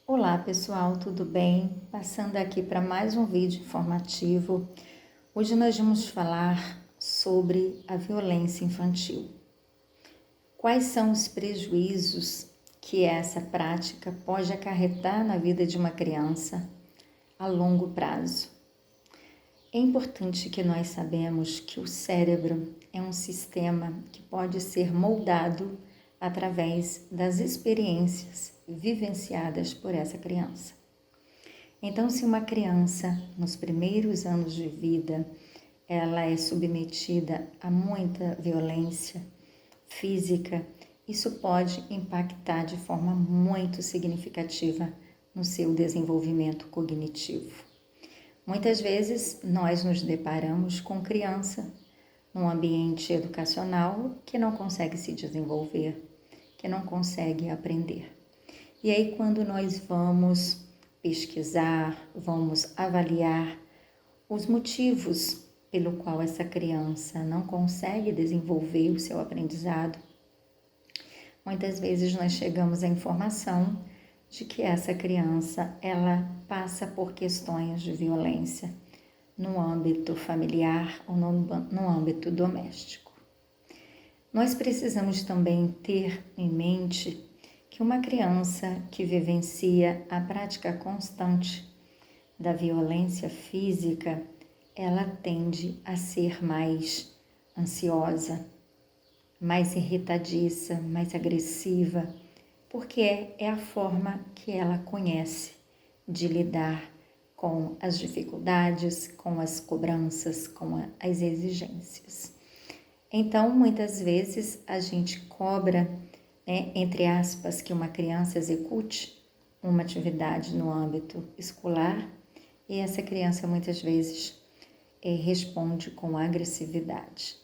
Olá pessoal, tudo bem? Passando aqui para mais um vídeo informativo. Hoje nós vamos falar sobre a violência infantil. Quais são os prejuízos que essa prática pode acarretar na vida de uma criança a longo prazo? É importante que nós sabemos que o cérebro é um sistema que pode ser moldado através das experiências vivenciadas por essa criança. Então, se uma criança, nos primeiros anos de vida, ela é submetida a muita violência física, isso pode impactar de forma muito significativa no seu desenvolvimento cognitivo. Muitas vezes nós nos deparamos com criança num ambiente educacional que não consegue se desenvolver, que não consegue aprender. E aí quando nós vamos pesquisar, vamos avaliar os motivos pelo qual essa criança não consegue desenvolver o seu aprendizado, muitas vezes nós chegamos à informação de que essa criança, ela passa por questões de violência no âmbito familiar ou no âmbito doméstico. Nós precisamos também ter em mente que uma criança que vivencia a prática constante da violência física, ela tende a ser mais ansiosa, mais irritadiça, mais agressiva, porque é a forma que ela conhece de lidar com as dificuldades, com as cobranças, com as exigências. Então, muitas vezes a gente cobra, entre aspas, que uma criança execute uma atividade no âmbito escolar e essa criança muitas vezes responde com agressividade.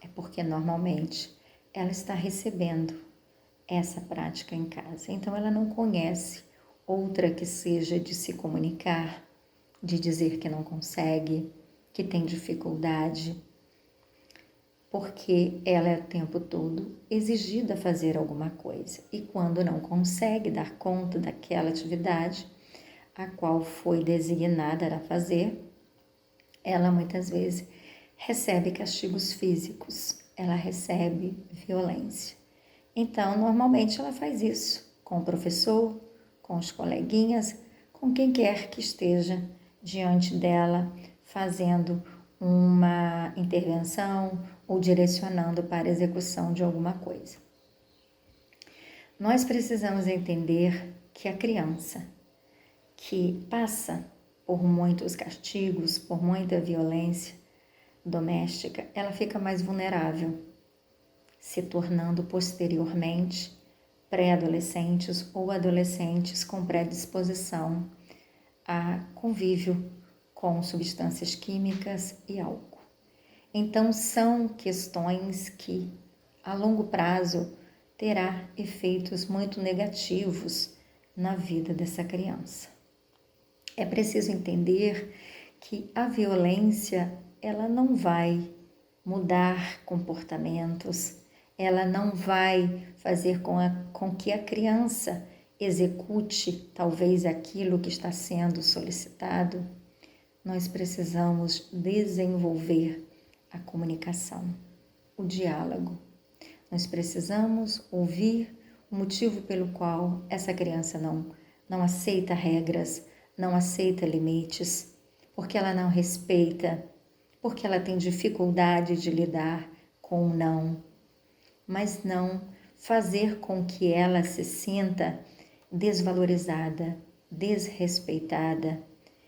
É porque normalmente ela está recebendo essa prática em casa. Então ela não conhece outra que seja de se comunicar, de dizer que não consegue, que tem dificuldade, porque ela é o tempo todo exigida a fazer alguma coisa. E quando não consegue dar conta daquela atividade a qual foi designada a fazer, ela muitas vezes recebe castigos físicos, ela recebe violência. Então, normalmente ela faz isso com o professor, com os coleguinhas, com quem quer que esteja diante dela, fazendo uma intervenção ou direcionando para a execução de alguma coisa. Nós precisamos entender que a criança que passa por muitos castigos, por muita violência doméstica, ela fica mais vulnerável, se tornando posteriormente pré-adolescentes ou adolescentes com predisposição a convívio com substâncias químicas e álcool. Então, são questões que, a longo prazo, terá efeitos muito negativos na vida dessa criança. É preciso entender que a violência, ela não vai mudar comportamentos, ela não vai fazer com que a criança execute talvez aquilo que está sendo solicitado. Nós precisamos desenvolver a comunicação, o diálogo. Nós precisamos ouvir o motivo pelo qual essa criança não aceita regras, não aceita limites, porque ela não respeita, porque ela tem dificuldade de lidar com o não, mas não fazer com que ela se sinta desvalorizada, desrespeitada,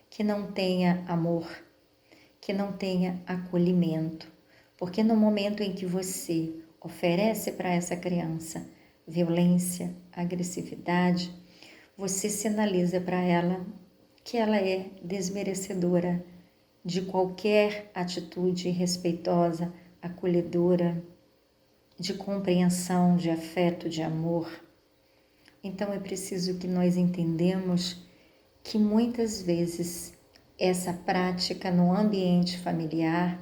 que não tenha amor, que não tenha acolhimento, porque no momento em que você oferece para essa criança violência, agressividade, você sinaliza para ela que ela é desmerecedora de qualquer atitude respeitosa, acolhedora, de compreensão, de afeto, de amor. Então é preciso que nós entendamos que muitas vezes essa prática no ambiente familiar,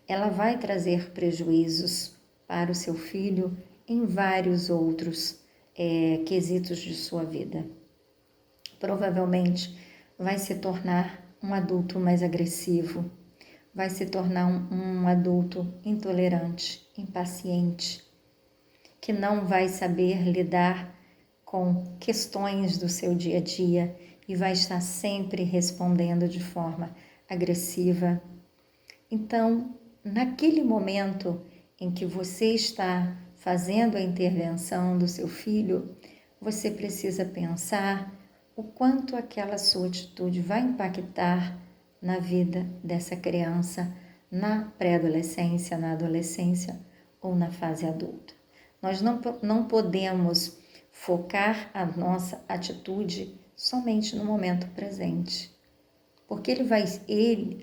ela vai trazer prejuízos para o seu filho em vários outros quesitos de sua vida. provavelmente vai se tornar um adulto mais agressivo, vai se tornar um adulto intolerante, impaciente, que não vai saber lidar com questões do seu dia a dia e vai estar sempre respondendo de forma agressiva. Então, naquele momento em que você está fazendo a intervenção do seu filho, você precisa pensar o quanto aquela sua atitude vai impactar na vida dessa criança, na pré-adolescência, na adolescência ou na fase adulta. Nós não podemos focar a nossa atitude somente no momento presente, porque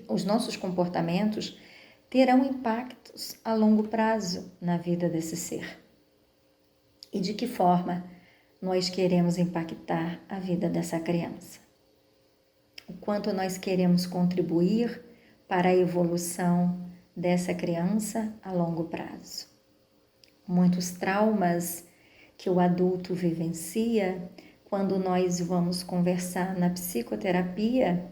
os nossos comportamentos terão impactos a longo prazo na vida desse ser. E de que forma nós queremos impactar a vida dessa criança? O quanto nós queremos contribuir para a evolução dessa criança a longo prazo. Muitos traumas que o adulto vivencia, quando nós vamos conversar na psicoterapia,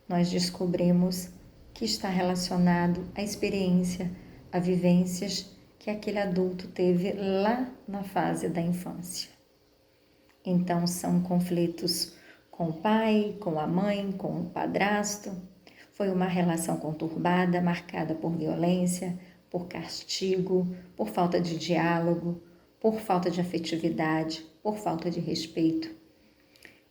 nós descobrimos que está relacionado à experiência, a vivências que aquele adulto teve lá na fase da infância. Então, são conflitos com o pai, com a mãe, com o padrasto. Foi uma relação conturbada, marcada por violência, por castigo, por falta de diálogo, por falta de afetividade, por falta de respeito.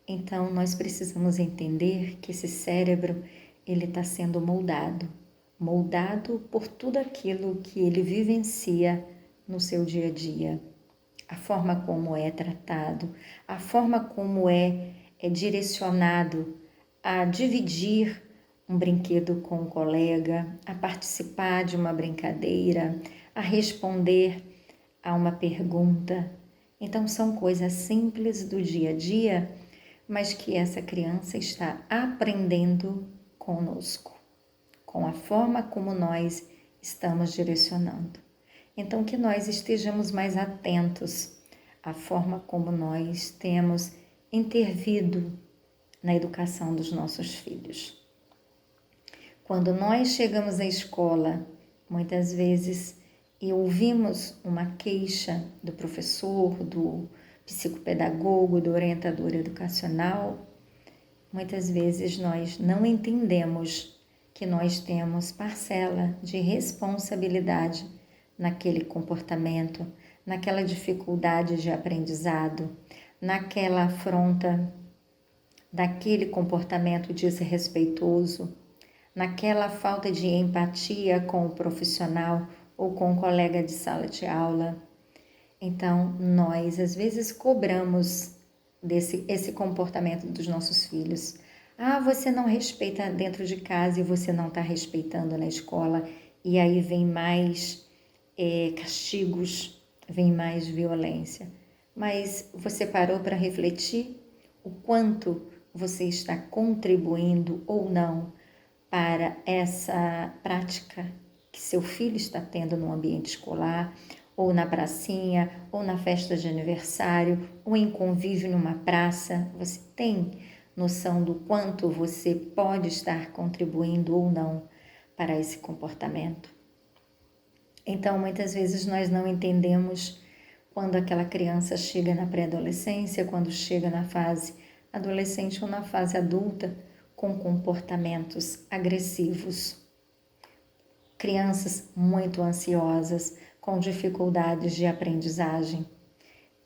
Então, nós precisamos entender que esse cérebro, ele está sendo moldado por tudo aquilo que ele vivencia no seu dia a dia. A forma como é tratado, a forma como é direcionado a dividir um brinquedo com um colega, a participar de uma brincadeira, a responder a uma pergunta. Então, são coisas simples do dia a dia, mas que essa criança está aprendendo conosco, com a forma como nós estamos direcionando. Então, que nós estejamos mais atentos à forma como nós temos intervido na educação dos nossos filhos. Quando nós chegamos à escola, muitas vezes, e ouvimos uma queixa do professor, do psicopedagogo, do orientador educacional, muitas vezes nós não entendemos que nós temos parcela de responsabilidade naquele comportamento, naquela dificuldade de aprendizado, naquela afronta daquele comportamento desrespeitoso, naquela falta de empatia com o profissional ou com o colega de sala de aula. Então, nós às vezes cobramos esse comportamento dos nossos filhos. Ah, você não respeita dentro de casa e você não está respeitando na escola. E aí vem mais castigos, vem mais violência. Mas você parou para refletir o quanto você está contribuindo ou não para essa prática que seu filho está tendo no ambiente escolar, ou na pracinha, ou na festa de aniversário, ou em convívio numa praça? Você tem noção do quanto você pode estar contribuindo ou não para esse comportamento? Então, muitas vezes nós não entendemos quando aquela criança chega na pré-adolescência, quando chega na fase adolescente ou na fase adulta, com comportamentos agressivos. Crianças muito ansiosas, com dificuldades de aprendizagem.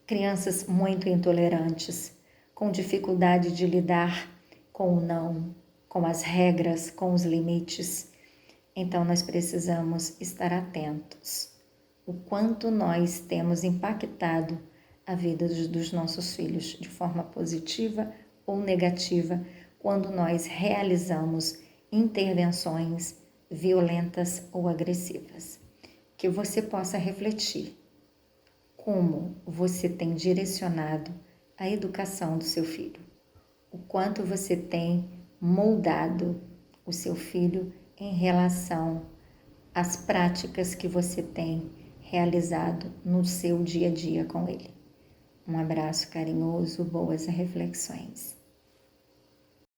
Crianças muito intolerantes, com dificuldade de lidar com o não, com as regras, com os limites. Então, nós precisamos estar atentos. O quanto nós temos impactado a vida dos nossos filhos de forma positiva ou negativa quando nós realizamos intervenções violentas ou agressivas. Que você possa refletir como você tem direcionado a educação do seu filho, o quanto você tem moldado o seu filho em relação às práticas que você tem realizado no seu dia a dia com ele. Um abraço carinhoso, boas reflexões.